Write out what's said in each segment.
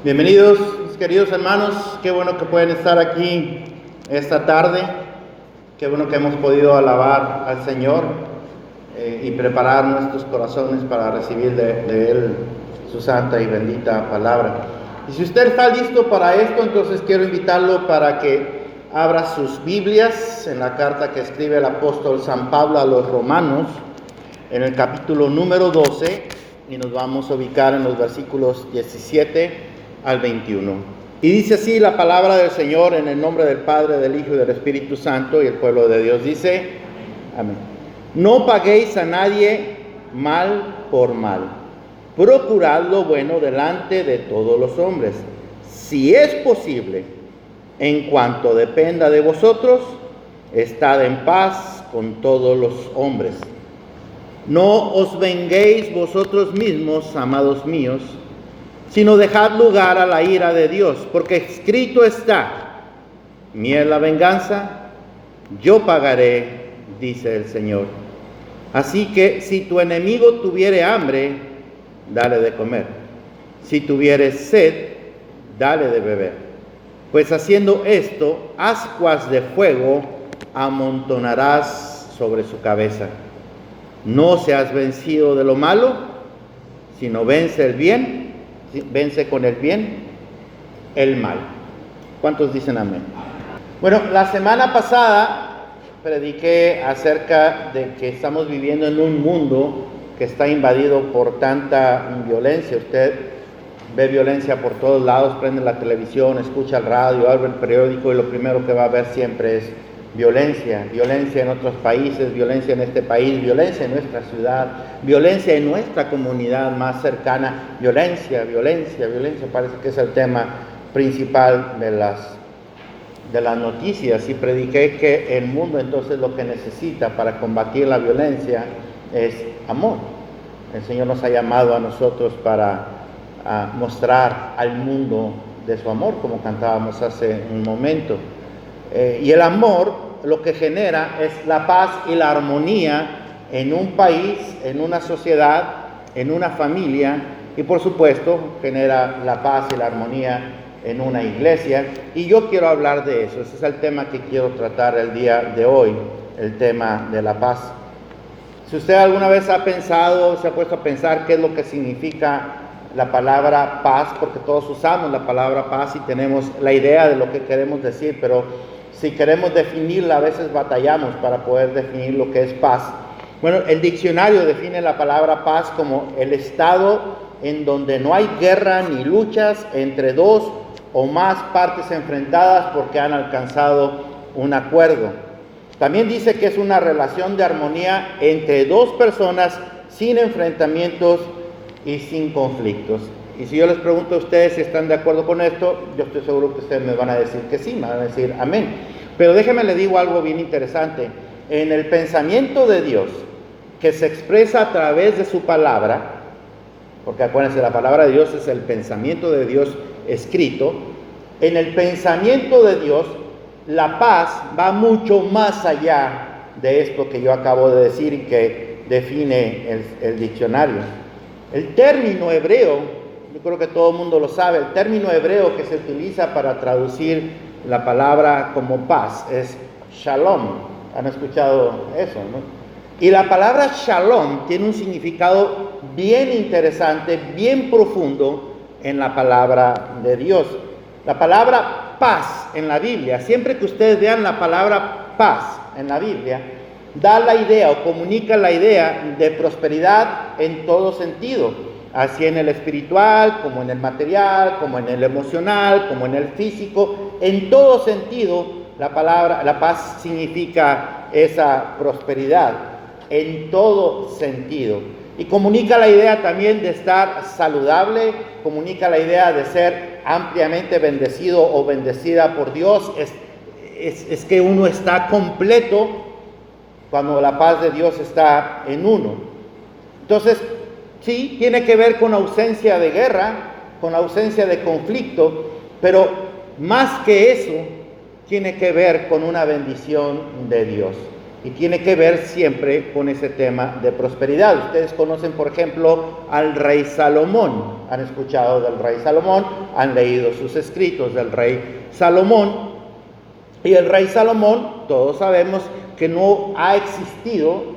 Bienvenidos, mis queridos hermanos. Qué bueno que pueden estar aquí esta tarde. Qué bueno que hemos podido alabar al Señor y preparar nuestros corazones para recibir de Él su santa y bendita palabra. Y si usted está listo para esto, entonces quiero invitarlo para que abra sus Biblias en la carta que escribe el apóstol San Pablo a los Romanos, en el capítulo número 12, y nos vamos a ubicar en los versículos 17 al 21. Y dice así la palabra del Señor en el nombre del Padre, del Hijo y del Espíritu Santo, y el pueblo de Dios dice, amén. No paguéis a nadie mal por mal. Procurad lo bueno delante de todos los hombres. Si es posible, en cuanto dependa de vosotros, estad en paz con todos los hombres. No os venguéis vosotros mismos, amados míos, sino dejad lugar a la ira de Dios, porque escrito está, mía es la venganza, yo pagaré, dice el Señor. Así que si tu enemigo tuviere hambre, dale de comer. Si tuviere sed, dale de beber. Pues haciendo esto, ascuas de fuego amontonarás sobre su cabeza. No seas vencido de lo malo, sino vence con el bien el mal. ¿Cuántos dicen amén? Bueno, la semana pasada prediqué acerca de que estamos viviendo en un mundo que está invadido por tanta violencia. Usted ve violencia por todos lados, prende la televisión, escucha el radio, abre el periódico y lo primero que va a ver siempre es violencia. Violencia en otros países, violencia en este país, violencia en nuestra ciudad, violencia en nuestra comunidad más cercana. Violencia parece que es el tema principal de las noticias. Y prediqué que el mundo entonces lo que necesita para combatir la violencia es amor. El Señor nos ha llamado a nosotros para mostrar al mundo de su amor, como cantábamos hace un momento. Y el amor lo que genera es la paz y la armonía en un país, en una sociedad, en una familia, y por supuesto genera la paz y la armonía en una iglesia. Y yo quiero hablar de eso. Ese es el tema que quiero tratar el día de hoy, el tema de la paz. Si usted alguna vez ha pensado, se ha puesto a pensar qué es lo que significa la palabra paz, porque todos usamos la palabra paz y tenemos la idea de lo que queremos decir, pero si queremos definirla, a veces batallamos para poder definir lo que es paz. Bueno, el diccionario define la palabra paz como el estado en donde no hay guerra ni luchas entre dos o más partes enfrentadas porque han alcanzado un acuerdo. También dice que es una relación de armonía entre dos personas sin enfrentamientos y sin conflictos. Y si yo les pregunto a ustedes si están de acuerdo con esto, yo estoy seguro que ustedes me van a decir que sí, me van a decir amén. Pero déjenme les digo algo bien interesante. En el pensamiento de Dios, que se expresa a través de su palabra, porque acuérdense, la palabra de Dios es el pensamiento de Dios escrito. En el pensamiento de Dios, la paz va mucho más allá de esto que yo acabo de decir y que define el diccionario. El término hebreo, yo creo que todo el mundo lo sabe, el término hebreo que se utiliza para traducir la palabra como paz es shalom. ¿Han escuchado eso, no? Y la palabra shalom tiene un significado bien interesante, bien profundo en la palabra de Dios. La palabra paz en la Biblia, siempre que ustedes vean la palabra paz en la Biblia, da la idea o comunica la idea de prosperidad en todo sentido, así en el espiritual, como en el material, como en el emocional, como en el físico. En todo sentido, la paz significa esa prosperidad, en todo sentido. Y comunica la idea también de estar saludable, comunica la idea de ser ampliamente bendecido o bendecida por Dios. Es que uno está completo cuando la paz de Dios está en uno. Entonces, sí, tiene que ver con ausencia de guerra, con ausencia de conflicto, pero más que eso, tiene que ver con una bendición de Dios. y tiene que ver siempre con ese tema de prosperidad. Ustedes conocen, por ejemplo, al rey Salomón. Han escuchado del rey Salomón, han leído sus escritos del rey Salomón. Y el rey Salomón, todos sabemos que no ha existido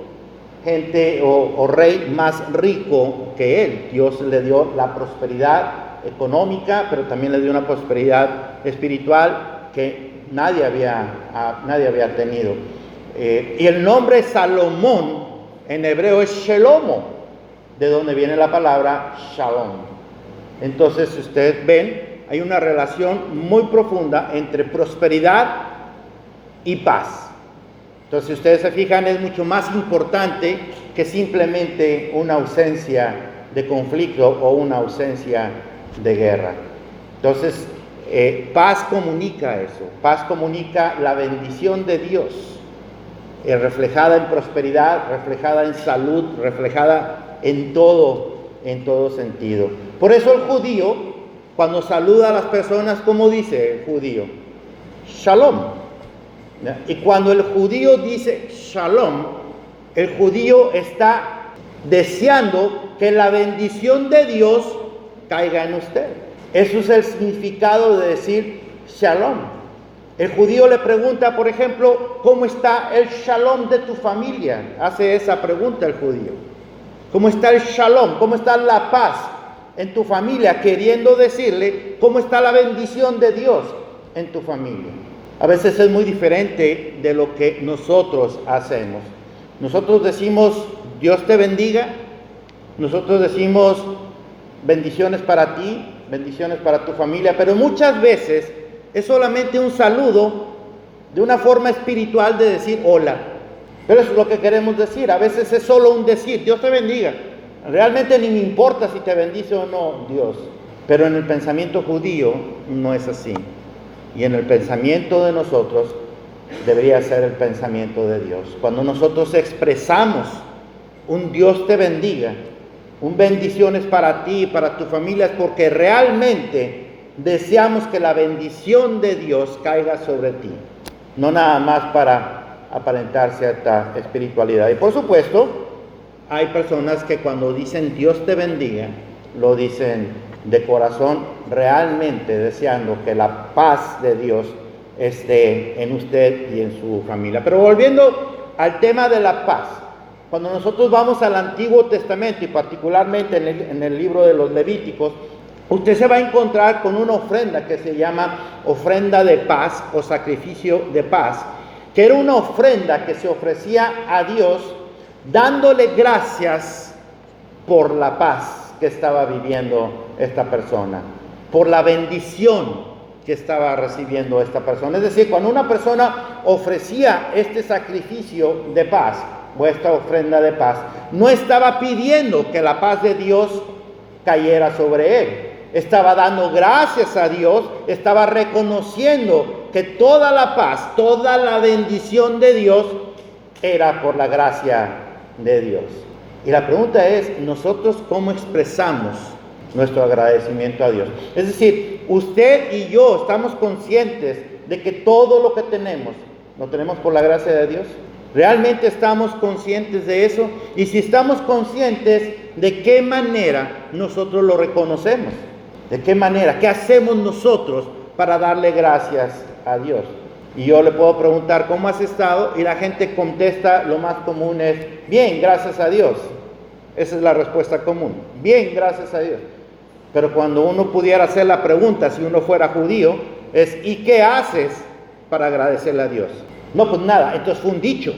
gente o rey más rico que él. Dios le dio la prosperidad económica, pero también le dio una prosperidad espiritual que nadie había tenido. Y el nombre Salomón en hebreo es Shelomo, de donde viene la palabra Shalom. Entonces, ustedes ven, hay una relación muy profunda entre prosperidad y paz. Entonces, si ustedes se fijan, es mucho más importante que simplemente una ausencia de conflicto o una ausencia de guerra. Entonces, paz comunica eso. Paz comunica la bendición de Dios, reflejada en prosperidad, reflejada en salud, reflejada en todo sentido. Por eso el judío, cuando saluda a las personas, ¿cómo dice el judío? Shalom. Y cuando el judío dice Shalom, el judío está deseando que la bendición de Dios caiga en usted. Eso es el significado de decir Shalom. El judío le pregunta, por ejemplo, ¿cómo está el Shalom de tu familia? Hace esa pregunta el judío. ¿Cómo está el Shalom? ¿Cómo está la paz en tu familia? Queriendo decirle, ¿cómo está la bendición de Dios en tu familia? A veces es muy diferente de lo que nosotros hacemos. Nosotros decimos, Dios te bendiga. Nosotros decimos, bendiciones para ti, bendiciones para tu familia. Pero muchas veces es solamente un saludo de una forma espiritual de decir hola. Pero eso es lo que queremos decir. A veces es solo un decir, Dios te bendiga. Realmente ni me importa si te bendice o no Dios. Pero en el pensamiento judío no es así. Y en el pensamiento de nosotros debería ser el pensamiento de Dios. Cuando nosotros expresamos un Dios te bendiga, un bendiciones para ti y para tu familia, es porque realmente deseamos que la bendición de Dios caiga sobre ti. No nada más para aparentar cierta espiritualidad. Y por supuesto, hay personas que cuando dicen Dios te bendiga, lo dicen de corazón, realmente deseando que la paz de Dios esté en usted y en su familia. Pero volviendo al tema de la paz, cuando nosotros vamos al Antiguo Testamento y particularmente en el libro de los Levíticos, usted se va a encontrar con una ofrenda que se llama ofrenda de paz o sacrificio de paz, que era una ofrenda que se ofrecía a Dios dándole gracias por la paz que estaba viviendo esta persona, por la bendición que estaba recibiendo esta persona. Es decir, cuando una persona ofrecía este sacrificio de paz o esta ofrenda de paz, no estaba pidiendo que la paz de Dios cayera sobre él. Estaba dando gracias a Dios, estaba reconociendo que toda la paz, toda la bendición de Dios era por la gracia de Dios. Y la pregunta es, ¿nosotros cómo expresamos nuestro agradecimiento a Dios? Es decir, usted y yo estamos conscientes de que todo lo que tenemos, ¿lo tenemos por la gracia de Dios? ¿Realmente estamos conscientes de eso? Y si estamos conscientes, ¿de qué manera nosotros lo reconocemos? ¿De qué manera? ¿Qué hacemos nosotros para darle gracias a Dios? Y yo le puedo preguntar, ¿cómo has estado? Y la gente contesta, lo más común es, bien, gracias a Dios. Esa es la respuesta común, bien, gracias a Dios. Pero cuando uno pudiera hacer la pregunta, si uno fuera judío, es, ¿y qué haces para agradecerle a Dios? No, pues nada, entonces fue un dicho.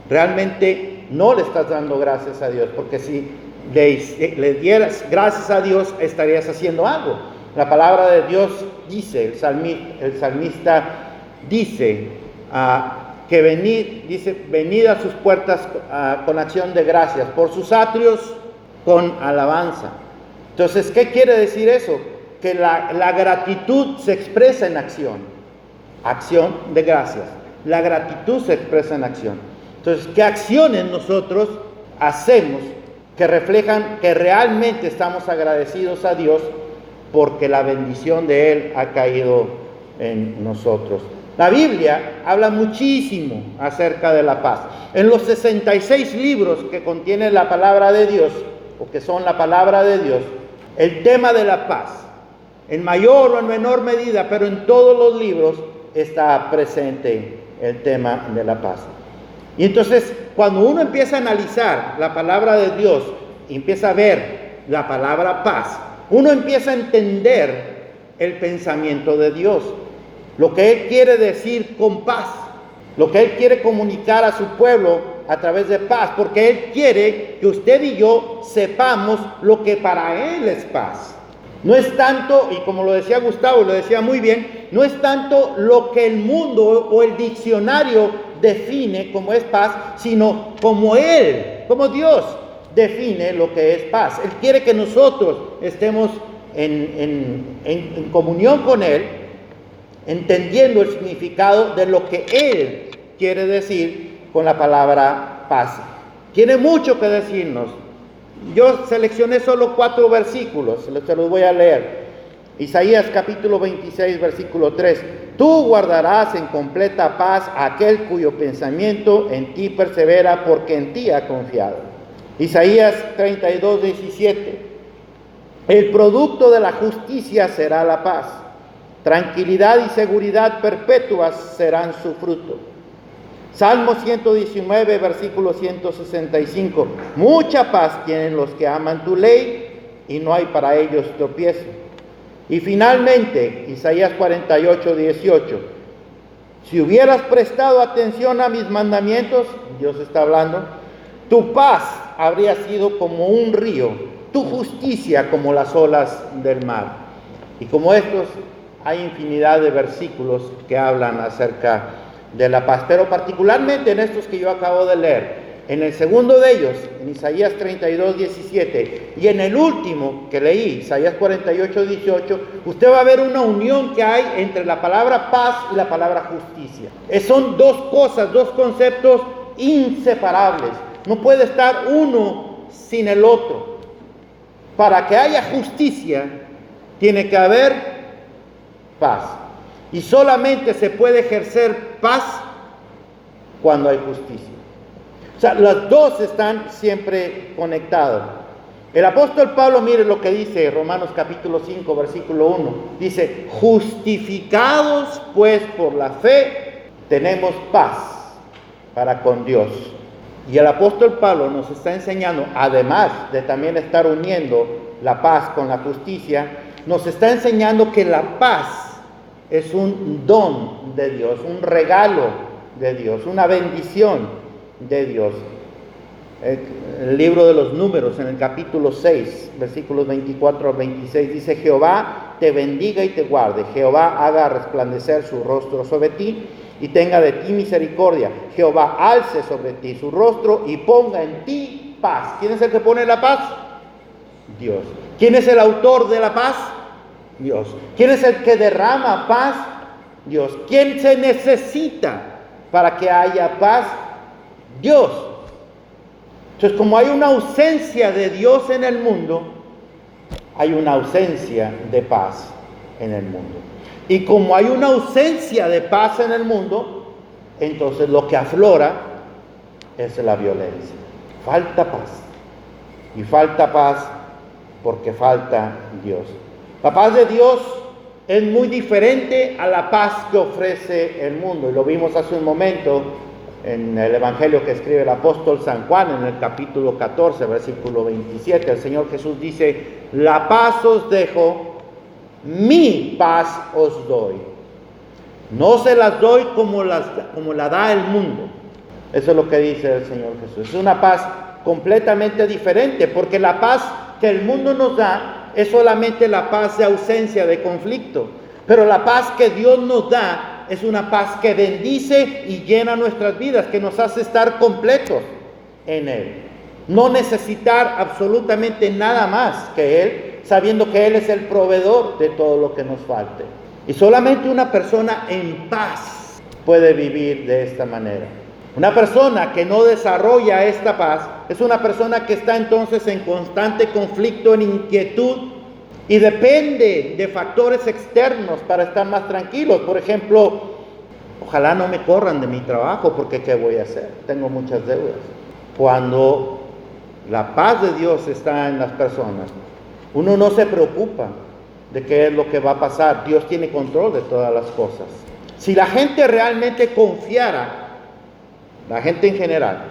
Realmente no le estás dando gracias a Dios, porque si le dieras gracias a Dios, estarías haciendo algo. La palabra de Dios dice, el salmista dice que venid a sus puertas con acción de gracias, por sus atrios con alabanza. Entonces, ¿qué quiere decir eso? Que la gratitud se expresa en acción de gracias. La gratitud se expresa en acción. Entonces, ¿qué acciones nosotros hacemos que reflejan que realmente estamos agradecidos a Dios porque la bendición de Él ha caído en nosotros? La Biblia habla muchísimo acerca de la paz. En los 66 libros que contiene la palabra de Dios, o que son la palabra de Dios, el tema de la paz, en mayor o en menor medida, pero en todos los libros está presente el tema de la paz. Y entonces, cuando uno empieza a analizar la palabra de Dios y empieza a ver la palabra paz, uno empieza a entender el pensamiento de Dios, lo que Él quiere decir con paz, lo que Él quiere comunicar a su pueblo a través de paz, porque Él quiere que usted y yo sepamos lo que para Él es paz. No es tanto, y como lo decía Gustavo, y lo decía muy bien, no es tanto lo que el mundo o el diccionario define como es paz, sino como Él, como Dios define lo que es paz. Él quiere que nosotros estemos en comunión con Él, entendiendo el significado de lo que Él quiere decir con la palabra paz. Tiene mucho que decirnos. Yo seleccioné solo 4 versículos, se los voy a leer. Isaías capítulo 26, versículo 3. Tú guardarás en completa paz a aquel cuyo pensamiento en ti persevera, porque en ti ha confiado. Isaías 32, 17. El producto de la justicia será la paz. Tranquilidad y seguridad perpetuas serán su fruto. Salmo 119, versículo 165. Mucha paz tienen los que aman tu ley, y no hay para ellos tropiezo. Y finalmente, Isaías 48, 18. Si hubieras prestado atención a mis mandamientos, Dios está hablando, tu paz habría sido como un río, tu justicia como las olas del mar. Y como estos, hay infinidad de versículos que hablan acerca de la paz, pero particularmente en estos que yo acabo de leer. En el segundo de ellos, en Isaías 32, 17, y en el último que leí, Isaías 48, 18, usted va a ver una unión que hay entre la palabra paz y la palabra justicia. Son dos cosas, dos conceptos inseparables. No puede estar uno sin el otro. Para que haya justicia, tiene que haber paz. Y solamente se puede ejercer paz cuando hay justicia. O sea, las dos están siempre conectadas. El apóstol Pablo, mire lo que dice Romanos capítulo 5, versículo 1. Dice, justificados pues por la fe, tenemos paz para con Dios. Y el apóstol Pablo nos está enseñando, además de también estar uniendo la paz con la justicia, nos está enseñando que la paz es un don de Dios, un regalo de Dios, una bendición de Dios. El libro de los Números, en el capítulo 6, versículos 24 al 26, dice, Jehová te bendiga y te guarde, Jehová haga resplandecer su rostro sobre ti y tenga de ti misericordia, Jehová alce sobre ti su rostro y ponga en ti paz. ¿Quién es el que pone la paz? Dios. ¿Quién es el autor de la paz? Dios. ¿Quién es el que derrama paz? Dios. ¿Quién se necesita para que haya paz? Dios. Entonces, como hay una ausencia de Dios en el mundo, hay una ausencia de paz en el mundo. Y como hay una ausencia de paz en el mundo, entonces lo que aflora es la violencia. Falta paz. Y falta paz porque falta Dios. La paz de Dios es muy diferente a la paz que ofrece el mundo. Y lo vimos hace un momento en el Evangelio que escribe el apóstol San Juan, en el capítulo 14, versículo 27. El Señor Jesús dice, la paz os dejo, mi paz os doy. No se las doy como la da el mundo. Eso es lo que dice el Señor Jesús. Es una paz completamente diferente, porque la paz que el mundo nos da es solamente la paz de ausencia, de conflicto. Pero la paz que Dios nos da es una paz que bendice y llena nuestras vidas, que nos hace estar completos en Él. No necesitar absolutamente nada más que Él, sabiendo que Él es el proveedor de todo lo que nos falte. Y solamente una persona en paz puede vivir de esta manera. Una persona que no desarrolla esta paz es una persona que está entonces en constante conflicto, en inquietud, y depende de factores externos para estar más tranquilos. Por ejemplo, Ojalá no me corran de mi trabajo, porque ¿qué voy a hacer? Tengo muchas deudas. Cuando la paz de Dios está en las personas, uno no se preocupa de qué es lo que va a pasar. Dios tiene control de todas las cosas. Si la gente realmente confiara, la gente en general,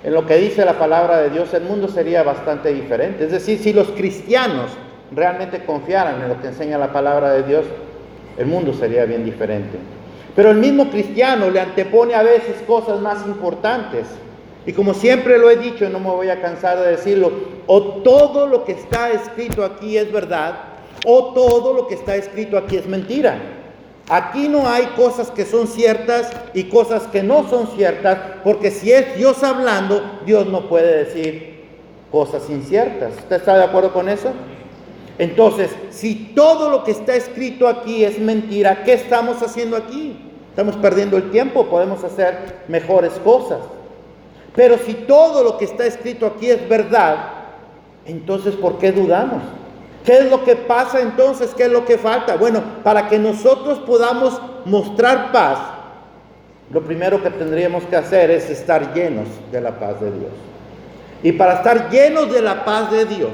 en lo que dice la palabra de Dios, el mundo sería bastante diferente. Es decir, si los cristianos realmente confiaran en lo que enseña la palabra de Dios, el mundo sería bien diferente. Pero el mismo cristiano le antepone a veces cosas más importantes. Y como siempre lo he dicho, y no me voy a cansar de decirlo, o todo lo que está escrito aquí es verdad, o todo lo que está escrito aquí es mentira. Aquí no hay cosas que son ciertas y cosas que no son ciertas, porque si es Dios hablando, Dios no puede decir cosas inciertas. ¿Usted está de acuerdo con eso? Entonces, si todo lo que está escrito aquí es mentira, ¿qué estamos haciendo aquí? Estamos perdiendo el tiempo, podemos hacer mejores cosas. Pero si todo lo que está escrito aquí es verdad, entonces ¿por qué dudamos? ¿Qué es lo que pasa entonces? ¿Qué es lo que falta? Bueno, para que nosotros podamos mostrar paz, lo primero que tendríamos que hacer es estar llenos de la paz de Dios. Y para estar llenos de la paz de Dios,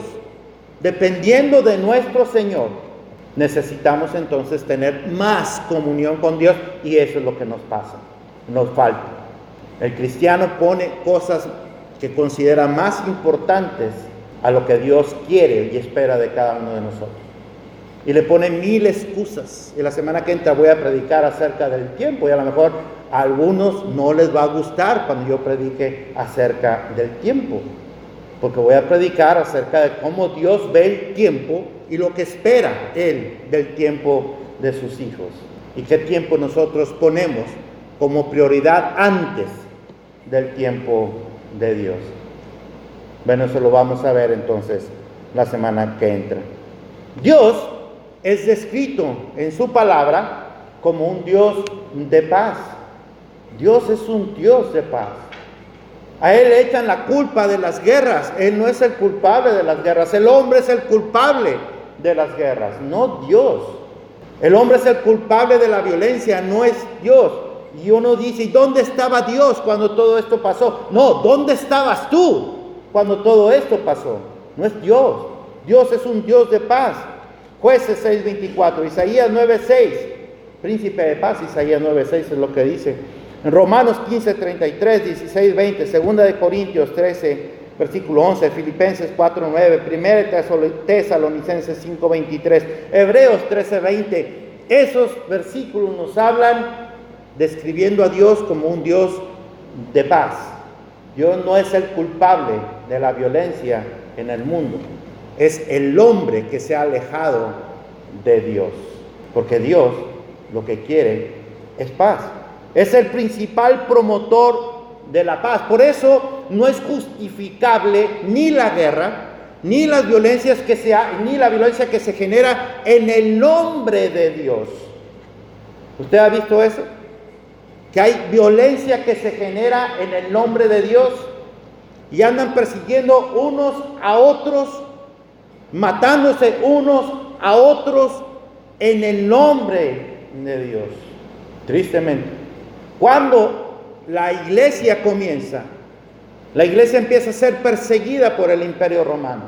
dependiendo de nuestro Señor, necesitamos entonces tener más comunión con Dios, y eso es lo que nos pasa, nos falta. El cristiano pone cosas que considera más importantes a lo que Dios quiere y espera de cada uno de nosotros. Y le pone 1000 excusas. Y la semana que entra voy a predicar acerca del tiempo, y a lo mejor a algunos no les va a gustar cuando yo predique acerca del tiempo, porque voy a predicar acerca de cómo Dios ve el tiempo y lo que espera Él del tiempo de sus hijos, y qué tiempo nosotros ponemos como prioridad antes del tiempo de Dios. Bueno, eso lo vamos a ver entonces la semana que entra. Dios es descrito en su palabra como un Dios de paz. Dios es un Dios de paz. A Él le echan la culpa de las guerras. Él no es el culpable de las guerras. El hombre es el culpable de las guerras, no Dios. El hombre es el culpable de la violencia, no es Dios. Y uno dice, ¿y dónde estaba Dios cuando todo esto pasó? No, ¿dónde estabas tú cuando todo esto pasó? No es Dios. Dios es un Dios de paz. Jueces 6:24, Isaías 9:6, príncipe de paz. Isaías 9:6 es lo que dice. En Romanos 15:33, 16:20, Segunda de Corintios 13, versículo 11, Filipenses 4:9, Primera Tesalonicenses 5:23, Hebreos 13:20. Esos versículos nos hablan describiendo a Dios como un Dios de paz. Dios no es el culpable de la violencia en el mundo. Es el hombre que se ha alejado de Dios. Porque Dios lo que quiere es paz. Es el principal promotor de la paz. Por eso no es justificable ni la guerra, ni las violencias ni la violencia que se genera en el nombre de Dios. ¿Usted ha visto eso? Que hay violencia que se genera en el nombre de Dios y andan persiguiendo unos a otros, matándose unos a otros en el nombre de Dios. Tristemente, cuando la iglesia comienza, la iglesia empieza a ser perseguida por el Imperio Romano.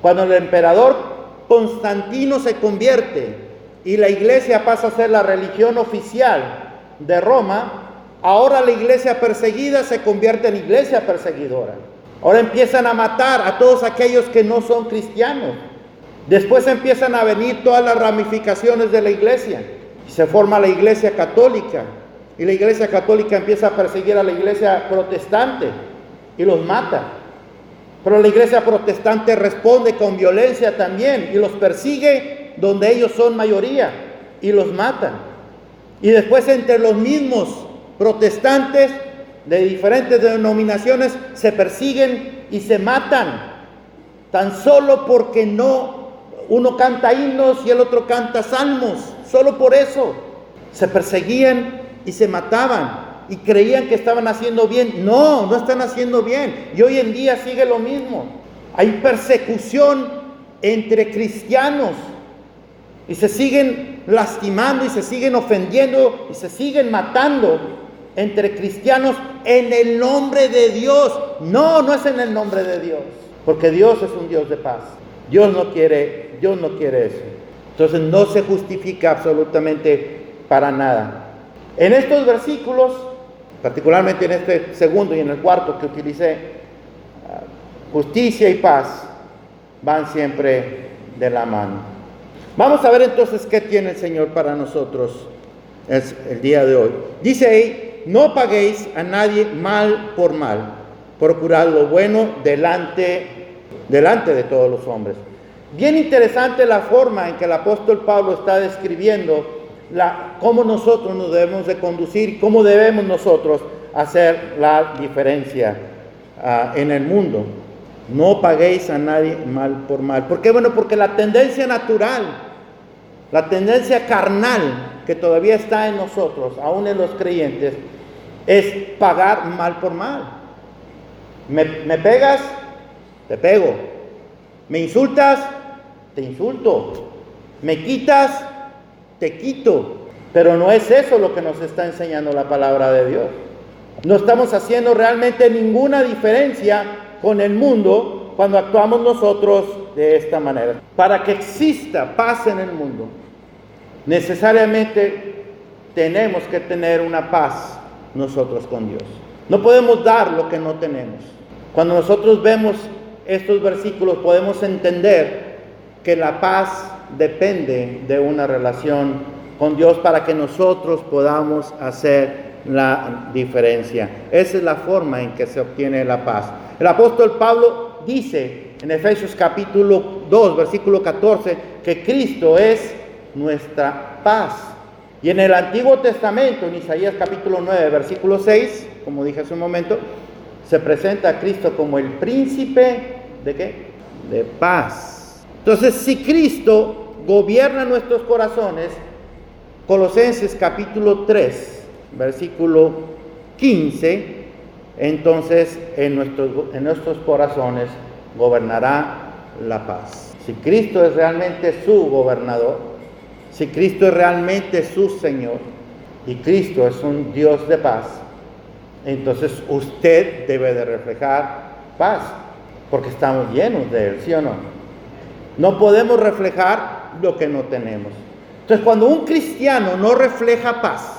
Cuando el emperador Constantino se convierte y la iglesia pasa a ser la religión oficial de Roma, ahora la iglesia perseguida se convierte en iglesia perseguidora. Ahora empiezan a matar a todos aquellos que no son cristianos. Después empiezan a venir todas las ramificaciones de la iglesia. Se forma la iglesia católica. Y la iglesia católica empieza a perseguir a la iglesia protestante y los mata. Pero la iglesia protestante responde con violencia también y los persigue donde ellos son mayoría y los matan. Y después entre los mismos protestantes de diferentes denominaciones se persiguen y se matan, tan solo porque uno canta himnos y el otro canta salmos. Solo por eso se perseguían y se mataban y creían que estaban haciendo bien. No están haciendo bien. Y hoy en día sigue lo mismo. Hay persecución entre cristianos y se siguen lastimando y se siguen ofendiendo y se siguen matando entre cristianos en el nombre de Dios. No, no es en el nombre de Dios, porque Dios es un Dios de paz. Dios no quiere eso. Entonces no se justifica absolutamente para nada. En estos versículos, particularmente en este segundo y en el cuarto que utilicé, justicia y paz van siempre de la mano. Vamos a ver entonces qué tiene el Señor para nosotros el día de hoy. Dice ahí: no paguéis a nadie mal por mal, procurad lo bueno delante de todos los hombres. Bien interesante la forma en que el apóstol Pablo está describiendo cómo nosotros nos debemos de conducir, cómo debemos nosotros hacer la diferencia en el mundo. No paguéis a nadie mal por mal. ¿Por qué? Bueno, porque la tendencia natural, la tendencia carnal que todavía está en nosotros, aún en los creyentes, es pagar mal por mal. Me pegas, te pego. Me insultas, te insulto. Me quitas, te quito. Pero no es eso lo que nos está enseñando la palabra de Dios. No estamos haciendo realmente ninguna diferencia con el mundo cuando actuamos nosotros de esta manera. Para que exista paz en el mundo, necesariamente tenemos que tener una paz nosotros con Dios. No podemos dar lo que no tenemos. Cuando nosotros vemos estos versículos, podemos entender que la paz depende de una relación con Dios para que nosotros podamos hacer la diferencia. Esa es la forma en que se obtiene la paz. El apóstol Pablo dice en Efesios capítulo 2, versículo 14, que Cristo es nuestra paz. Y en el Antiguo Testamento, en Isaías capítulo 9, versículo 6, como dije hace un momento, se presenta a Cristo como el príncipe ¿de qué? De paz. Entonces, si Cristo gobierna nuestros corazones, Colosenses capítulo 3, versículo 15, entonces en nuestros corazones gobernará la paz. Si Cristo es realmente su gobernador, si Cristo es realmente su Señor y Cristo es un Dios de paz, entonces usted debe de reflejar paz, porque estamos llenos de Él, ¿sí o no? No podemos reflejar lo que no tenemos. Entonces, cuando un cristiano no refleja paz,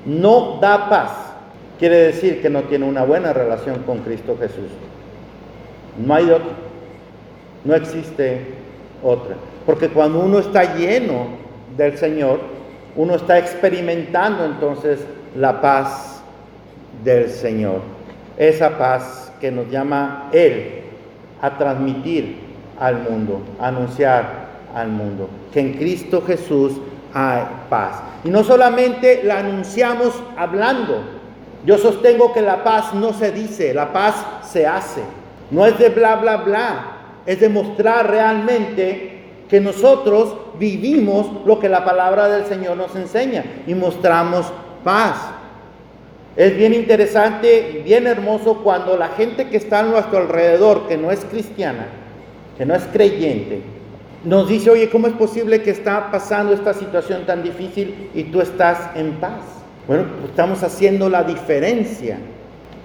no da paz, quiere decir que no tiene una buena relación con Cristo Jesús. No hay otra. No existe otra. Porque cuando uno está lleno del Señor, uno está experimentando entonces la paz del Señor. Esa paz que nos llama Él a transmitir al mundo, a anunciar al mundo, que en Cristo Jesús hay paz. Y no solamente la anunciamos hablando. Yo sostengo que la paz no se dice, la paz se hace. No es de bla, bla, bla. Es de mostrar realmente que nosotros vivimos lo que la palabra del Señor nos enseña y mostramos paz. Es bien interesante y bien hermoso cuando la gente que está a nuestro alrededor, que no es cristiana, que no es creyente, nos dice: oye, ¿cómo es posible que está pasando esta situación tan difícil y tú estás en paz? Bueno, pues estamos haciendo la diferencia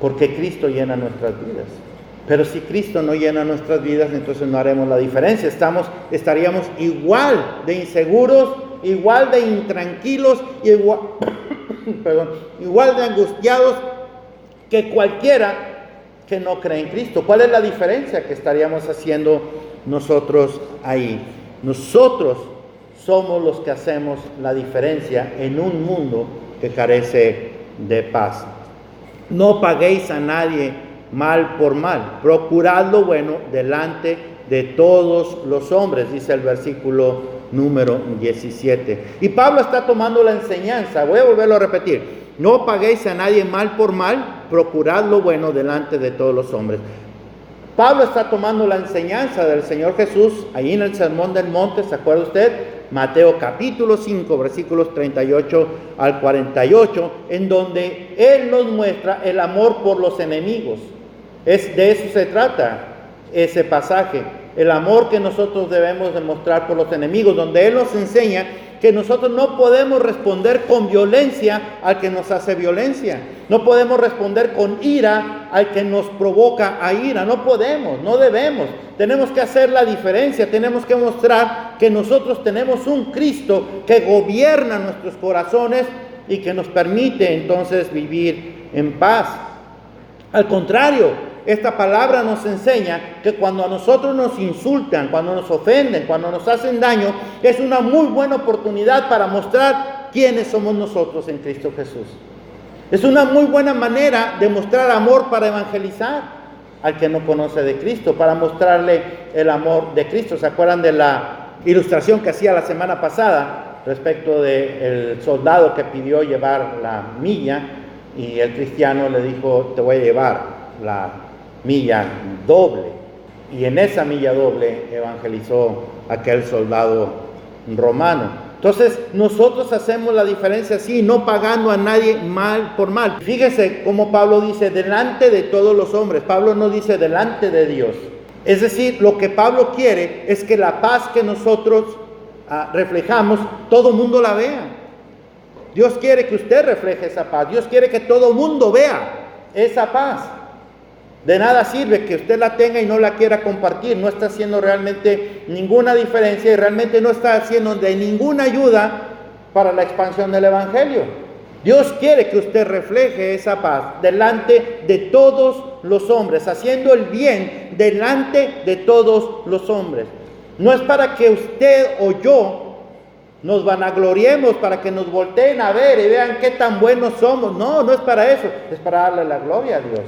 porque Cristo llena nuestras vidas. Pero si Cristo no llena nuestras vidas, entonces no haremos la diferencia. Estaríamos igual de inseguros, igual de intranquilos, igual de angustiados que cualquiera que no cree en Cristo. ¿Cuál es la diferencia que estaríamos haciendo nosotros ahí? Nosotros somos los que hacemos la diferencia en un mundo que carece de paz. No paguéis a nadie mal por mal, procurad lo bueno delante de todos los hombres, dice el versículo número 17. Y Pablo está tomando la enseñanza, voy a volverlo a repetir: no paguéis a nadie mal por mal, procurad lo bueno delante de todos los hombres. Pablo está tomando la enseñanza del Señor Jesús ahí en el Sermón del Monte, ¿se acuerda usted? Mateo capítulo 5, versículos 38 al 48, en donde Él nos muestra el amor por los enemigos. De eso se trata ese pasaje. el amor que nosotros debemos demostrar por los enemigos, donde Él nos enseña que nosotros no podemos responder con violencia al que nos hace violencia. No podemos responder con ira al que nos provoca a ira. No podemos, no debemos. Tenemos que hacer la diferencia. Tenemos que mostrar que nosotros tenemos un Cristo que gobierna nuestros corazones y que nos permite entonces vivir en paz. Al contrario, esta palabra nos enseña que cuando a nosotros nos insultan, cuando nos ofenden, cuando nos hacen daño, es una muy buena oportunidad para mostrar quiénes somos nosotros en Cristo Jesús. Es una muy buena manera de mostrar amor para evangelizar al que no conoce de Cristo, para mostrarle el amor de Cristo. ¿Se acuerdan de la ilustración que hacía la semana pasada respecto del soldado que pidió llevar la milla y el cristiano le dijo, te voy a llevar la milla doble? Y en esa milla doble evangelizó aquel soldado romano. Entonces nosotros hacemos la diferencia así, no pagando a nadie mal por mal. Fíjese cómo Pablo dice delante de todos los hombres. Pablo no dice delante de Dios. Es decir, lo que Pablo quiere es que la paz que nosotros reflejamos, todo el mundo la vea. Dios quiere que usted refleje esa paz. Dios quiere que todo el mundo vea esa paz. De nada sirve que usted la tenga y no la quiera compartir. No está haciendo realmente ninguna diferencia y realmente no está haciendo de ninguna ayuda para la expansión del Evangelio. Dios quiere que usted refleje esa paz delante de todos los hombres, haciendo el bien delante de todos los hombres. No es para que usted o yo nos vanagloriemos, para que nos volteen a ver y vean qué tan buenos somos. No, no es para eso, es para darle la gloria a Dios.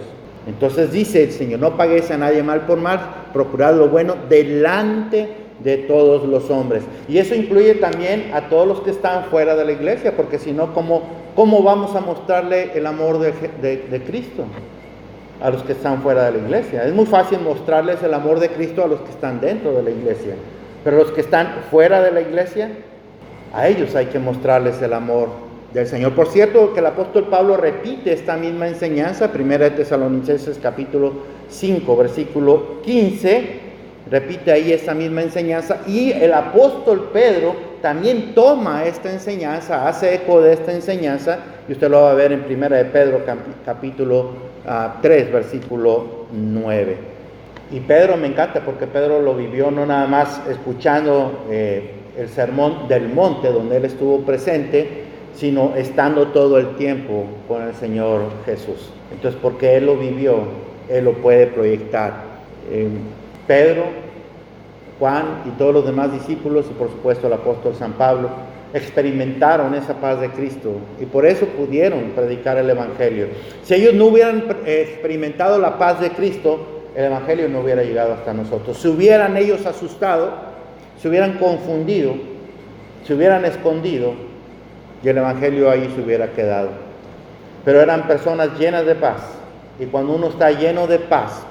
Entonces dice el Señor, no paguéis a nadie mal por mal, procurad lo bueno delante de todos los hombres. Y eso incluye también a todos los que están fuera de la iglesia, porque si no, ¿cómo vamos a mostrarle el amor de Cristo a los que están fuera de la iglesia? Es muy fácil mostrarles el amor de Cristo a los que están dentro de la iglesia, pero los que están fuera de la iglesia, a ellos hay que mostrarles el amor del Señor. Por cierto, que el apóstol Pablo repite esta misma enseñanza, 1 Tesalonicenses capítulo 5, versículo 15, repite ahí esta misma enseñanza, y el apóstol Pedro también toma esta enseñanza, hace eco de esta enseñanza, y usted lo va a ver en 1 de Pedro capítulo 3, versículo 9. Y Pedro me encanta porque Pedro lo vivió no nada más escuchando el sermón del monte donde él estuvo presente, sino estando todo el tiempo con el Señor Jesús. Entonces, porque Él lo vivió, Él lo puede proyectar. Pedro, Juan y todos los demás discípulos, y por supuesto el apóstol San Pablo, experimentaron esa paz de Cristo y por eso pudieron predicar el Evangelio. Si ellos no hubieran experimentado la paz de Cristo, el Evangelio no hubiera llegado hasta nosotros. Se hubieran ellos asustado, se hubieran confundido, se hubieran escondido, y el Evangelio ahí se hubiera quedado. Pero eran personas llenas de paz. Y cuando uno está lleno de paz,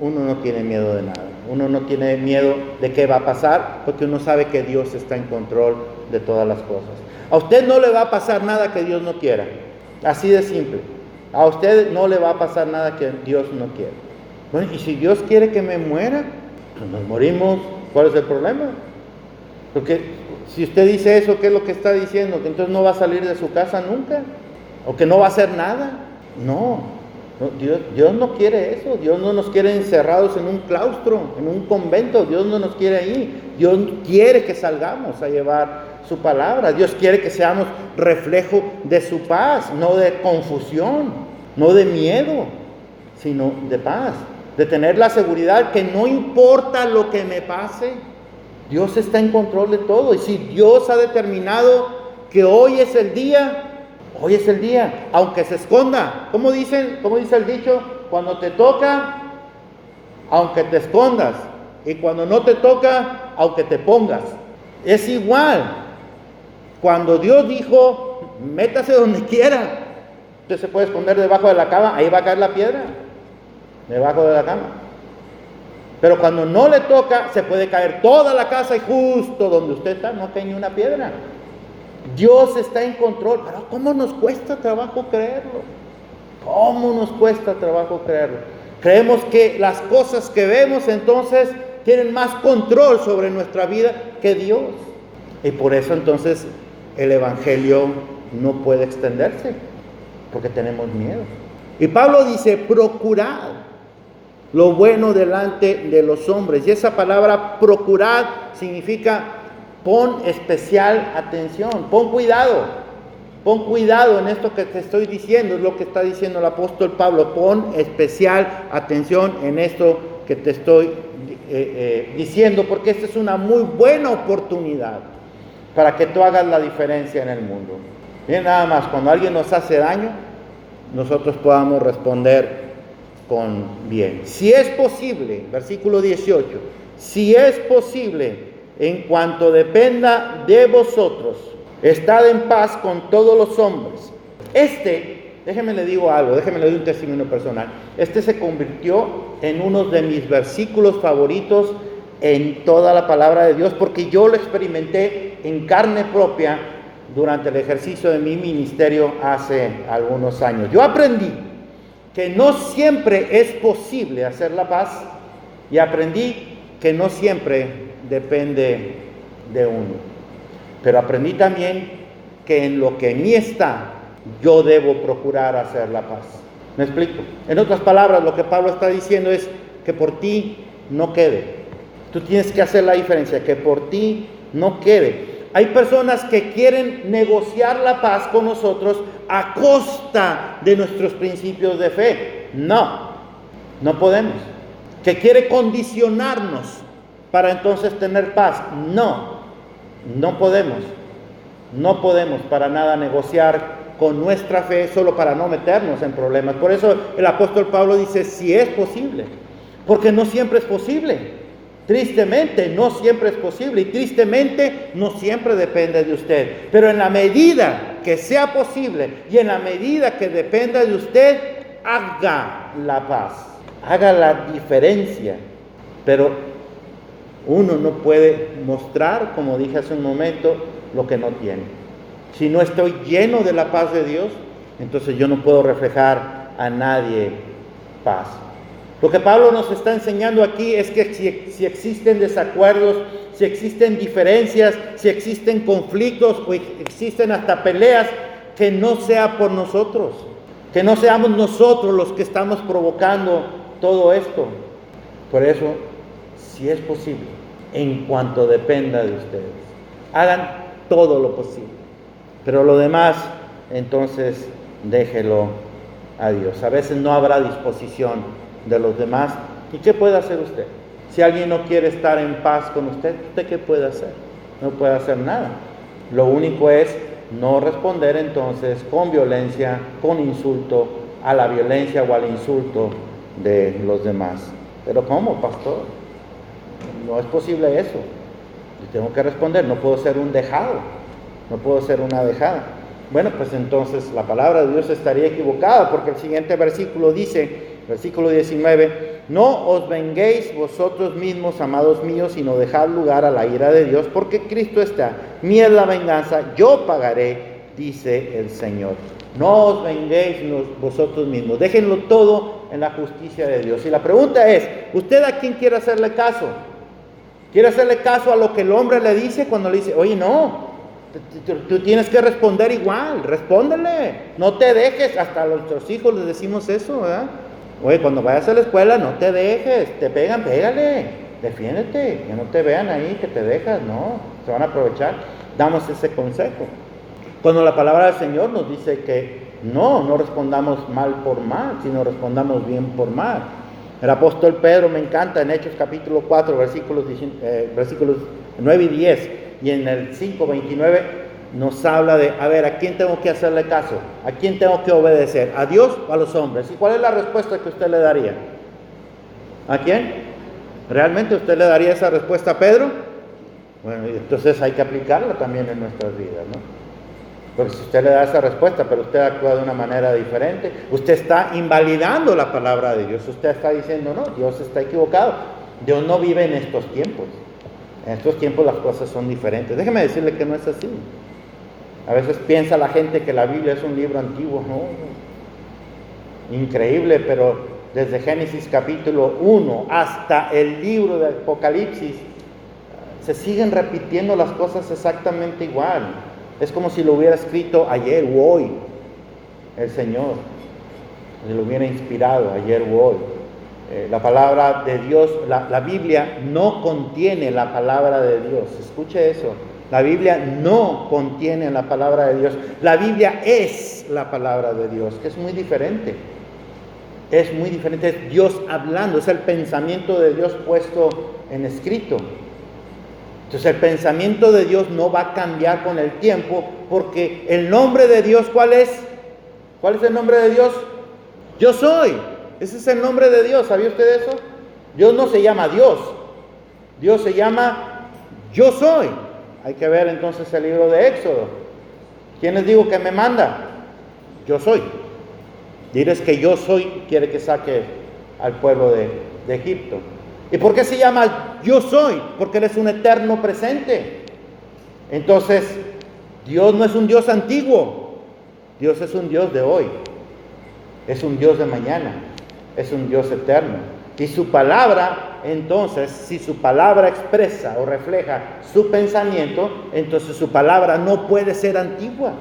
uno no tiene miedo de nada. Uno no tiene miedo de qué va a pasar, porque uno sabe que Dios está en control de todas las cosas. A usted no le va a pasar nada que Dios no quiera. Así de simple. A usted no le va a pasar nada que Dios no quiera. Bueno, y si Dios quiere que me muera, pues nos morimos. ¿Cuál es el problema? Porque si usted dice eso, ¿qué es lo que está diciendo? ¿Que entonces no va a salir de su casa nunca? ¿O que no va a hacer nada? No, Dios no quiere eso. Dios no nos quiere encerrados en un claustro, en un convento. Dios no nos quiere ahí. Dios quiere que salgamos a llevar su palabra. Dios quiere que seamos reflejo de su paz, no de confusión, no de miedo, sino de paz. De tener la seguridad que no importa lo que me pase, Dios está en control de todo. Y si Dios ha determinado que hoy es el día, hoy es el día, aunque se esconda. ¿Cómo dice el dicho? Cuando te toca, aunque te escondas. Y cuando no te toca, aunque te pongas. Es igual. Cuando Dios dijo, métase donde quiera, usted se puede esconder debajo de la cama, ahí va a caer la piedra, debajo de la cama. Pero cuando no le toca, se puede caer toda la casa y justo donde usted está no cae ni una piedra. Dios está en control. Pero ¿cómo nos cuesta trabajo creerlo? ¿Cómo nos cuesta trabajo creerlo? Creemos que las cosas que vemos entonces tienen más control sobre nuestra vida que Dios. Y por eso entonces el Evangelio no puede extenderse, porque tenemos miedo. Y Pablo dice, procurad lo bueno delante de los hombres. Y esa palabra procurad significa pon especial atención, pon cuidado en esto que te estoy diciendo. Es lo que está diciendo el apóstol Pablo, pon especial atención en esto que te estoy diciendo, porque esta es una muy buena oportunidad para que tú hagas la diferencia en el mundo. Miren nada más, cuando alguien nos hace daño, nosotros podamos responder con bien. Si es posible, versículo 18, si es posible, en cuanto dependa de vosotros, estad en paz con todos los hombres. Déjeme le digo algo, déjeme le doy un testimonio personal. Se convirtió en uno de mis versículos favoritos en toda la palabra de Dios, porque yo lo experimenté en carne propia durante el ejercicio de mi ministerio hace algunos años. Yo aprendí que no siempre es posible hacer la paz, y aprendí que no siempre depende de uno. Pero aprendí también que en lo que en mí está, yo debo procurar hacer la paz. ¿Me explico? En otras palabras, lo que Pablo está diciendo es que por ti no quede. Tú tienes que hacer la diferencia, que por ti no quede. Hay personas que quieren negociar la paz con nosotros a costa de nuestros principios de fe. No podemos. Que quiere condicionarnos para entonces tener paz. No podemos. No podemos para nada negociar con nuestra fe solo para no meternos en problemas. Por eso el apóstol Pablo dice, si es posible, porque no siempre es posible. Tristemente no siempre es posible, y tristemente no siempre depende de usted. Pero en la medida que sea posible y en la medida que dependa de usted, haga la paz, haga la diferencia. Pero uno no puede mostrar, como dije hace un momento, lo que no tiene. Si no estoy lleno de la paz de Dios, entonces yo no puedo reflejar a nadie paz. Lo que Pablo nos está enseñando aquí es que si existen desacuerdos, si existen diferencias, si existen conflictos o existen hasta peleas, que no sea por nosotros, que no seamos nosotros los que estamos provocando todo esto. Por eso, si es posible, en cuanto dependa de ustedes, hagan todo lo posible. Pero lo demás, entonces, déjelo a Dios. A veces no habrá disposición de los demás. ¿Y qué puede hacer usted? Si alguien no quiere estar en paz con usted, ¿usted qué puede hacer? No puede hacer nada. Lo único es no responder entonces con violencia, con insulto, a la violencia o al insulto de los demás. ¿Pero cómo, pastor? No es posible eso. Yo tengo que responder, no puedo ser un dejado, no puedo ser una dejada. Bueno, pues entonces la palabra de Dios estaría equivocada, porque el siguiente versículo dice, versículo 19, no os venguéis vosotros mismos, amados míos, sino dejad lugar a la ira de Dios, porque Cristo está, mía es la venganza, yo pagaré, dice el Señor. No os venguéis vosotros mismos, déjenlo todo en la justicia de Dios. Y la pregunta es, ¿usted a quién quiere hacerle caso? ¿Quiere hacerle caso a lo que el hombre le dice cuando le dice, oye, no, tú tienes que responder igual, respóndele, no te dejes? Hasta a nuestros hijos les decimos eso, ¿verdad? Oye, cuando vayas a la escuela, no te dejes, te pegan, pégale, defiéndete, que no te vean ahí, que te dejas, no, se van a aprovechar. Damos ese consejo. Cuando la palabra del Señor nos dice que no respondamos mal por mal, sino respondamos bien por mal. El apóstol Pedro, me encanta, en Hechos capítulo 4, versículos 9 y 10, y en el 5, 29, nos habla de, a ver, ¿a quién tengo que hacerle caso? ¿A quién tengo que obedecer? ¿A Dios o a los hombres? ¿Y cuál es la respuesta que usted le daría? ¿A quién? ¿Realmente usted le daría esa respuesta a Pedro? Bueno, entonces hay que aplicarla también en nuestras vidas, ¿no? Porque si usted le da esa respuesta, pero usted actúa de una manera diferente, usted está invalidando la palabra de Dios. Usted está diciendo, no, Dios está equivocado. Dios no vive en estos tiempos. En estos tiempos las cosas son diferentes. Déjeme decirle que no es así. A veces piensa la gente que la Biblia es un libro antiguo, ¿no? Increíble, pero desde Génesis capítulo 1 hasta el libro de Apocalipsis, se siguen repitiendo las cosas exactamente igual. Es como si lo hubiera escrito ayer o hoy el Señor, si lo hubiera inspirado ayer o hoy. La palabra de Dios, la Biblia no contiene la palabra de Dios. Escuche eso. La Biblia no contiene la palabra de Dios. La Biblia es la palabra de Dios, que es muy diferente. Es muy diferente. Es Dios hablando, es el pensamiento de Dios puesto en escrito. Entonces el pensamiento de Dios no va a cambiar con el tiempo, porque el nombre de Dios, ¿cuál es? ¿Cuál es el nombre de Dios? Yo soy. Ese es el nombre de Dios. ¿Sabía usted eso? Dios no se llama Dios. Dios se llama Yo soy. Hay que ver entonces el libro de Éxodo. ¿Quién les digo que me manda? Yo soy. Diles que yo soy quiere que saque al pueblo de Egipto. ¿Y por qué se llama Yo soy? Porque Él es un eterno presente. Entonces, Dios no es un Dios antiguo. Dios es un Dios de hoy. Es un Dios de mañana. Es un Dios eterno. Y su palabra, entonces, si su palabra expresa o refleja su pensamiento, entonces su palabra no puede ser antigua.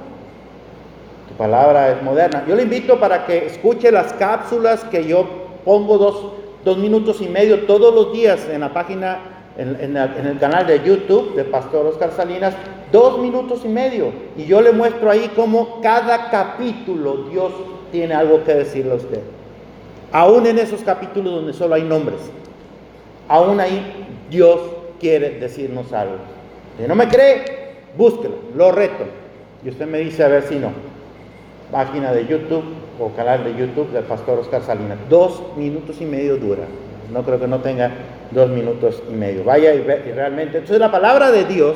Tu palabra es moderna. Yo le invito para que escuche las cápsulas que yo pongo dos minutos y medio todos los días en la página, en el canal de YouTube de Pastor Oscar Salinas, 2 minutos y medio. Y yo le muestro ahí cómo cada capítulo Dios tiene algo que decirle a usted. Aún en esos capítulos donde solo hay nombres, aún ahí Dios quiere decirnos algo. Si no me cree, búsquelo, lo reto. Y usted me dice a ver si no. Página de YouTube o canal de YouTube del Pastor Oscar Salinas. 2 minutos y medio dura. No creo que no tenga 2 minutos y medio. Vaya y realmente. Entonces la palabra de Dios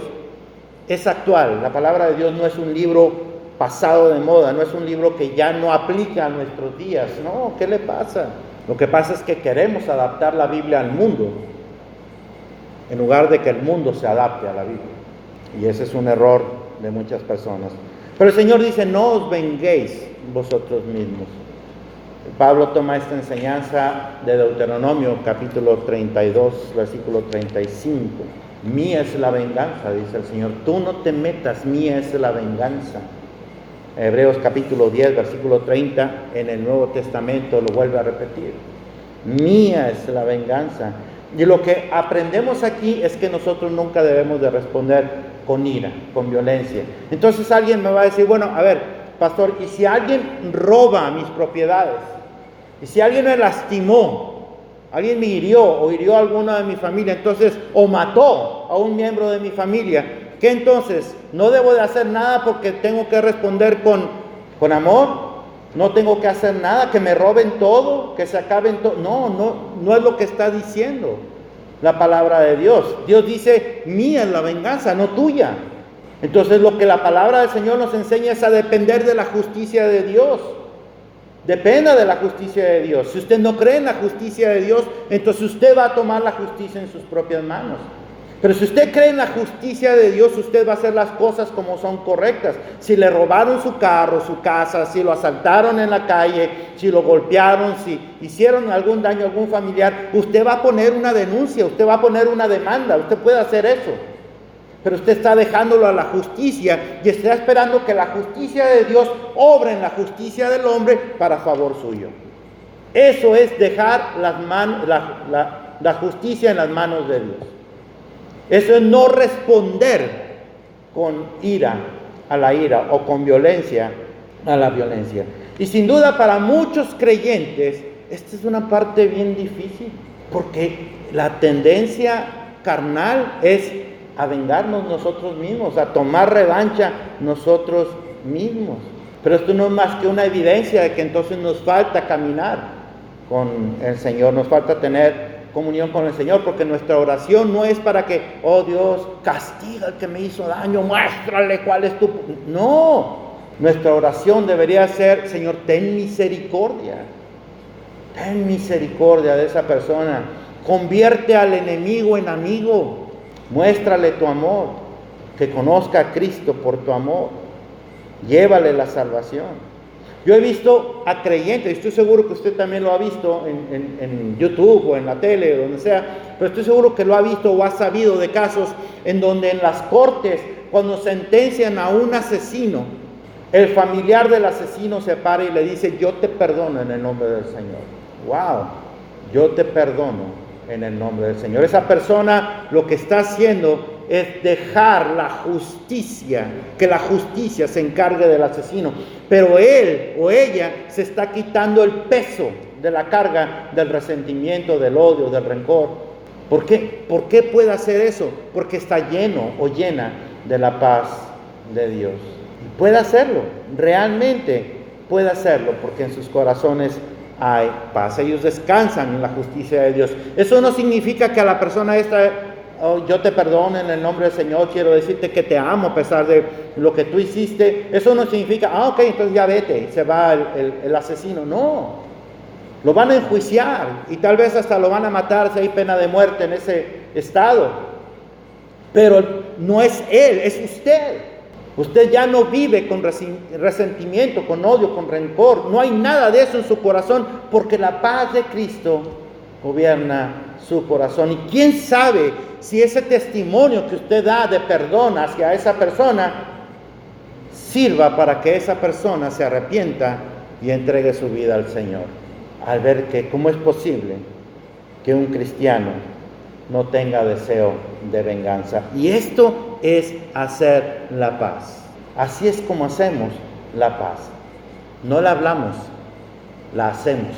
es actual. La palabra de Dios no es un libro pasado de moda, no es un libro que ya no aplica a nuestros días. No, ¿qué le pasa? Lo que pasa es que queremos adaptar la Biblia al mundo, en lugar de que el mundo se adapte a la Biblia. Y ese es un error de muchas personas. Pero el Señor dice, no os venguéis vosotros mismos. Pablo toma esta enseñanza de Deuteronomio, capítulo 32, versículo 35. Mía es la venganza, dice el Señor. Tú no te metas, mía es la venganza. Hebreos capítulo 10, versículo 30, en el Nuevo Testamento lo vuelve a repetir. Mía es la venganza. Y lo que aprendemos aquí es que nosotros nunca debemos de responder con ira, con violencia. Entonces alguien me va a decir, bueno, a ver, pastor, ¿y si alguien roba mis propiedades? ¿Y si alguien me lastimó? ¿Alguien me hirió o hirió a alguno de mi familia? Entonces, o mató a un miembro de mi familia. ¿Qué entonces? ¿No debo de hacer nada porque tengo que responder con amor? ¿No tengo que hacer nada? ¿Que me roben todo? ¿Que se acaben todo? No es lo que está diciendo la palabra de Dios. Dios dice, mía es la venganza, no tuya. Entonces lo que la palabra del Señor nos enseña es a depender de la justicia de Dios. Dependa de la justicia de Dios. Si usted no cree en la justicia de Dios, entonces usted va a tomar la justicia en sus propias manos. Pero si usted cree en la justicia de Dios, usted va a hacer las cosas como son correctas. Si le robaron su carro, su casa, si lo asaltaron en la calle, si lo golpearon, si hicieron algún daño a algún familiar, usted va a poner una denuncia, usted va a poner una demanda, usted puede hacer eso. Pero usted está dejándolo a la justicia y está esperando que la justicia de Dios obre en la justicia del hombre para favor suyo. Eso es dejar la justicia en las manos de Dios. Eso es no responder con ira a la ira o con violencia a la violencia. Y sin duda para muchos creyentes, esta es una parte bien difícil, porque la tendencia carnal es a vengarnos nosotros mismos, a tomar revancha nosotros mismos. Pero esto no es más que una evidencia de que entonces nos falta caminar con el Señor, nos falta tener comunión con el Señor, porque nuestra oración no es para que, oh Dios, castiga al que me hizo daño, muéstrale cuál es tu... No, nuestra oración debería ser, Señor, ten misericordia de esa persona, convierte al enemigo en amigo, muéstrale tu amor, que conozca a Cristo por tu amor, llévale la salvación. Yo he visto a creyentes, y estoy seguro que usted también lo ha visto en YouTube o en la tele o donde sea, pero estoy seguro que lo ha visto o ha sabido de casos en donde en las cortes, cuando sentencian a un asesino, el familiar del asesino se para y le dice: yo te perdono en el nombre del Señor. ¡Wow! Yo te perdono en el nombre del Señor. Esa persona lo que está haciendo es dejar la justicia, que la justicia se encargue del asesino, pero él o ella se está quitando el peso de la carga del resentimiento, del odio, del rencor. ¿Por qué? ¿Por qué puede hacer eso? Porque está lleno o llena de la paz de Dios. Y puede hacerlo, realmente puede hacerlo, porque en sus corazones hay paz. Ellos descansan en la justicia de Dios. Eso no significa que a la persona esta: oh, yo te perdono en el nombre del Señor, quiero decirte que te amo a pesar de lo que tú hiciste. Eso no significa: ok, entonces ya vete, y se va el asesino. No, lo van a enjuiciar y tal vez hasta lo van a matar si hay pena de muerte en ese estado. Pero no es él, es usted. Usted ya no vive con resentimiento, con odio, con rencor. No hay nada de eso en su corazón, porque la paz de Cristo gobierna su corazón. Y quién sabe si ese testimonio que usted da de perdón hacia esa persona sirva para que esa persona se arrepienta y entregue su vida al Señor, al ver que cómo es posible que un cristiano no tenga deseo de venganza. Y esto es hacer la paz. Así es como hacemos la paz. No la hablamos, la hacemos.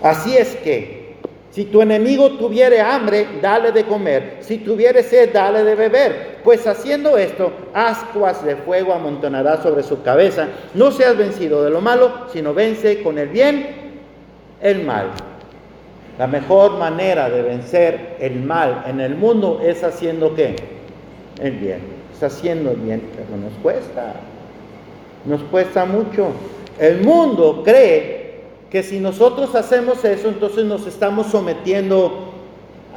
Así es que si tu enemigo tuviere hambre, dale de comer. Si tuviere sed, dale de beber. Pues haciendo esto, ascuas de fuego amontonará sobre su cabeza. No seas vencido de lo malo, sino vence con el bien el mal. La mejor manera de vencer el mal en el mundo es haciendo ¿qué? El bien. Es haciendo el bien, pero nos cuesta mucho. El mundo cree que si nosotros hacemos eso, entonces nos estamos sometiendo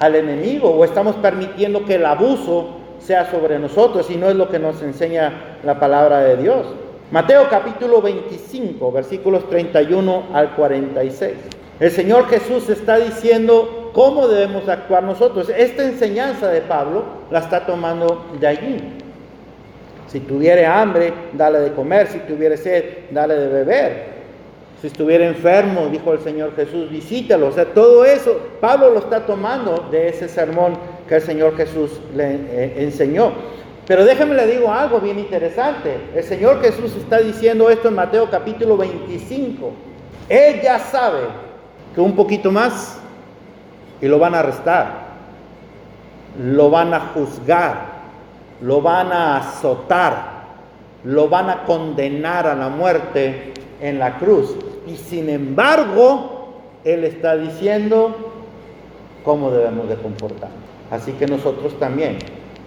al enemigo o estamos permitiendo que el abuso sea sobre nosotros, y no es lo que nos enseña la palabra de Dios. Mateo capítulo 25, versículos 31 al 46. El Señor Jesús está diciendo cómo debemos actuar nosotros. Esta enseñanza de Pablo la está tomando de allí. Si tuviere hambre, dale de comer. Si tuviere sed, dale de beber. Si estuviera enfermo, dijo el Señor Jesús, visítalo. O sea, todo eso Pablo lo está tomando de ese sermón que el Señor Jesús le enseñó. Pero déjeme le digo algo bien interesante. El Señor Jesús está diciendo esto en Mateo capítulo 25. Él ya sabe que un poquito más y lo van a arrestar, lo van a juzgar, lo van a azotar, lo van a condenar a la muerte en la cruz. Y sin embargo, Él está diciendo cómo debemos de comportarnos. Así que nosotros también,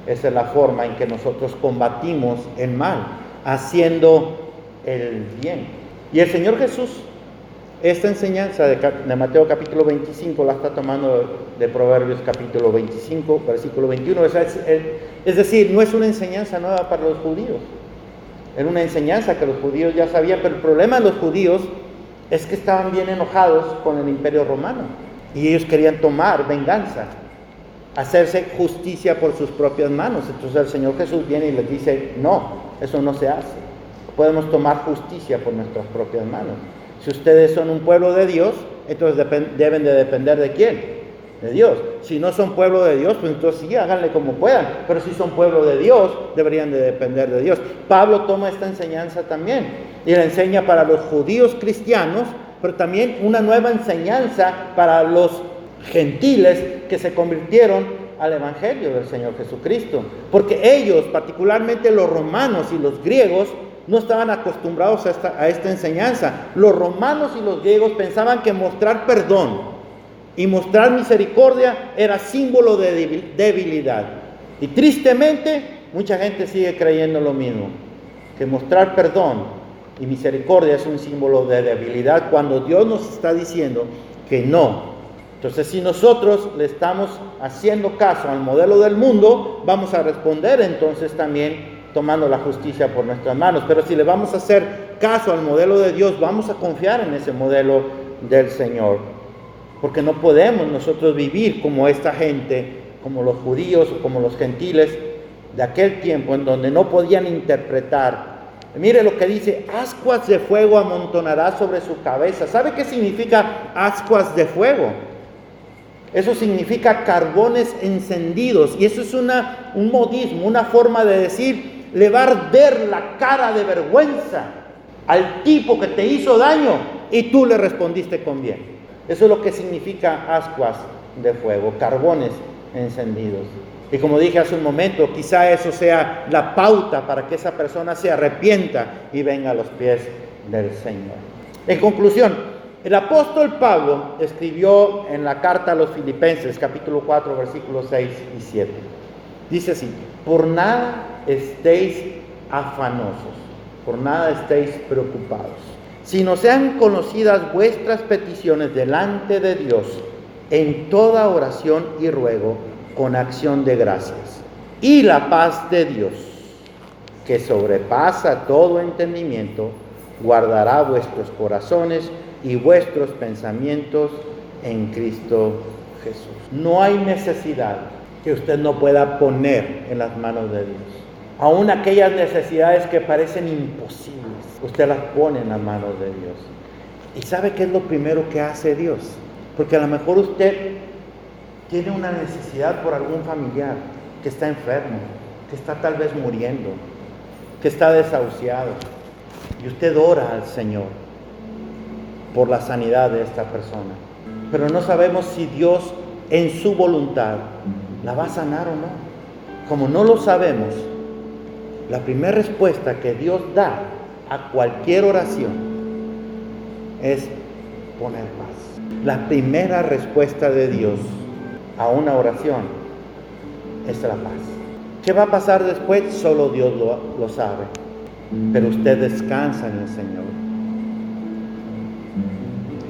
esa es la forma en que nosotros combatimos el mal, haciendo el bien. Y el Señor Jesús, esta enseñanza de Mateo capítulo 25 la está tomando de Proverbios capítulo 25, versículo 21. Es decir, no es una enseñanza nueva para los judíos. Era una enseñanza que los judíos ya sabían, pero el problema de los judíos es que estaban bien enojados con el Imperio Romano. Y ellos querían tomar venganza, hacerse justicia por sus propias manos. Entonces el Señor Jesús viene y les dice: no, eso no se hace. Podemos tomar justicia por nuestras propias manos. Si ustedes son un pueblo de Dios, entonces deben de depender ¿de quién? De Dios. Si no son pueblo de Dios, pues entonces sí, háganle como puedan. Pero si son pueblo de Dios, deberían de depender de Dios. Pablo toma esta enseñanza también y la enseña para los judíos cristianos, pero también una nueva enseñanza para los gentiles que se convirtieron al evangelio del Señor Jesucristo. Porque ellos, particularmente los romanos y los griegos, no estaban acostumbrados a esta enseñanza. Los romanos y los griegos pensaban que mostrar perdón y mostrar misericordia era símbolo de debilidad. Y tristemente, mucha gente sigue creyendo lo mismo, que mostrar perdón y misericordia es un símbolo de debilidad, cuando Dios nos está diciendo que no. Entonces, si nosotros le estamos haciendo caso al modelo del mundo, vamos a responder entonces también tomando la justicia por nuestras manos. Pero si le vamos a hacer caso al modelo de Dios, vamos a confiar en ese modelo del Señor. Porque no podemos nosotros vivir como esta gente, como los judíos o como los gentiles de aquel tiempo en donde no podían interpretar. Mire lo que dice: ascuas de fuego amontonará sobre su cabeza. ¿Sabe qué significa ascuas de fuego? Eso significa carbones encendidos, y eso es un modismo, una forma de decir: le va a arder la cara de vergüenza al tipo que te hizo daño y tú le respondiste con bien. Eso es lo que significa ascuas de fuego, carbones encendidos. Y como dije hace un momento, quizá eso sea la pauta para que esa persona se arrepienta y venga a los pies del Señor. En conclusión, el apóstol Pablo escribió en la carta a los Filipenses, capítulo 4, versículos 6 y 7. Dice así: por nada estéis afanosos, por nada estéis preocupados, sino sean conocidas vuestras peticiones delante de Dios en toda oración y ruego con acción de gracias. Y la paz de Dios, que sobrepasa todo entendimiento, guardará vuestros corazones y vuestros pensamientos en Cristo Jesús. No hay necesidad que usted no pueda poner en las manos de Dios. Aún aquellas necesidades que parecen imposibles, usted las pone en las manos de Dios. ¿Y sabe qué es lo primero que hace Dios? Porque a lo mejor usted tiene una necesidad por algún familiar que está enfermo, que está tal vez muriendo, que está desahuciado, y usted ora al Señor por la sanidad de esta persona. Pero no sabemos si Dios en su voluntad la va a sanar o no. Como no lo sabemos, la primera respuesta que Dios da a cualquier oración es poner paz. La primera respuesta de Dios a una oración es la paz. ¿Qué va a pasar después? Solo Dios lo sabe. Pero usted descansa en el Señor.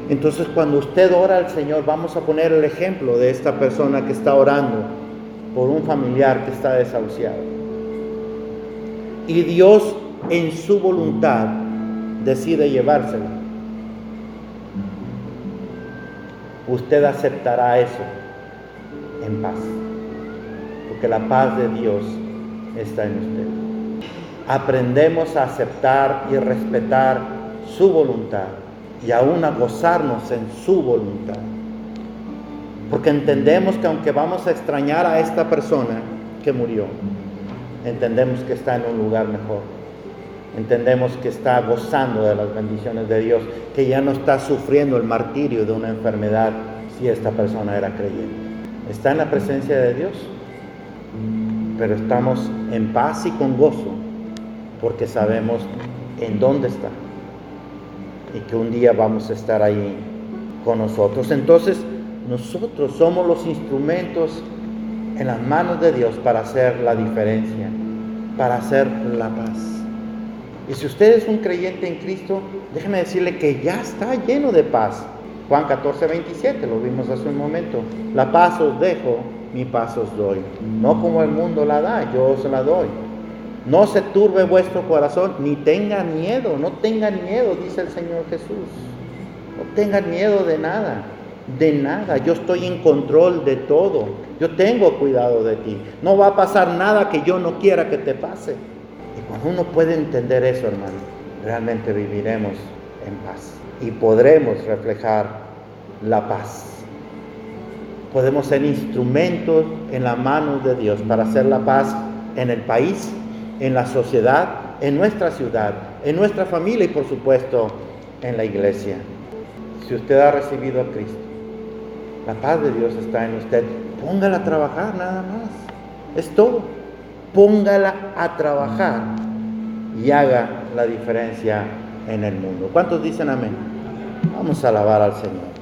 Entonces, cuando usted ora al Señor, vamos a poner el ejemplo de esta persona que está orando por un familiar que está desahuciado. Y Dios, en su voluntad, decide llevárselo. Usted aceptará eso en paz, porque la paz de Dios está en usted. Aprendemos a aceptar y respetar su voluntad y aún a gozarnos en su voluntad, porque entendemos que aunque vamos a extrañar a esta persona que murió, entendemos que está en un lugar mejor, entendemos que está gozando de las bendiciones de Dios, que ya no está sufriendo el martirio de una enfermedad si esta persona era creyente. Está en la presencia de Dios, pero estamos en paz y con gozo, porque sabemos en dónde está y que un día vamos a estar ahí con nosotros. Entonces, nosotros somos los instrumentos en las manos de Dios para hacer la diferencia, para hacer la paz. Y si usted es un creyente en Cristo, déjeme decirle que ya está lleno de paz. Juan 14, 27, lo vimos hace un momento. La paz os dejo, mi paz os doy. No como el mundo la da, yo os la doy. No se turbe vuestro corazón, ni tengan miedo. No tengan miedo, dice el Señor Jesús. No tengan miedo de nada, de nada. Yo estoy en control de todo. Yo tengo cuidado de ti. No va a pasar nada que yo no quiera que te pase. Y cuando uno puede entender eso, hermano, realmente viviremos en paz y podremos reflejar la paz. Podemos ser instrumentos en la mano de Dios para hacer la paz en el país, en la sociedad, en nuestra ciudad, en nuestra familia y por supuesto en la iglesia. Si usted ha recibido a Cristo, la paz de Dios está en usted. Póngala a trabajar nada más. Es todo. Póngala a trabajar y haga la diferencia en el mundo. ¿Cuántos dicen amén? Vamos a alabar al Señor.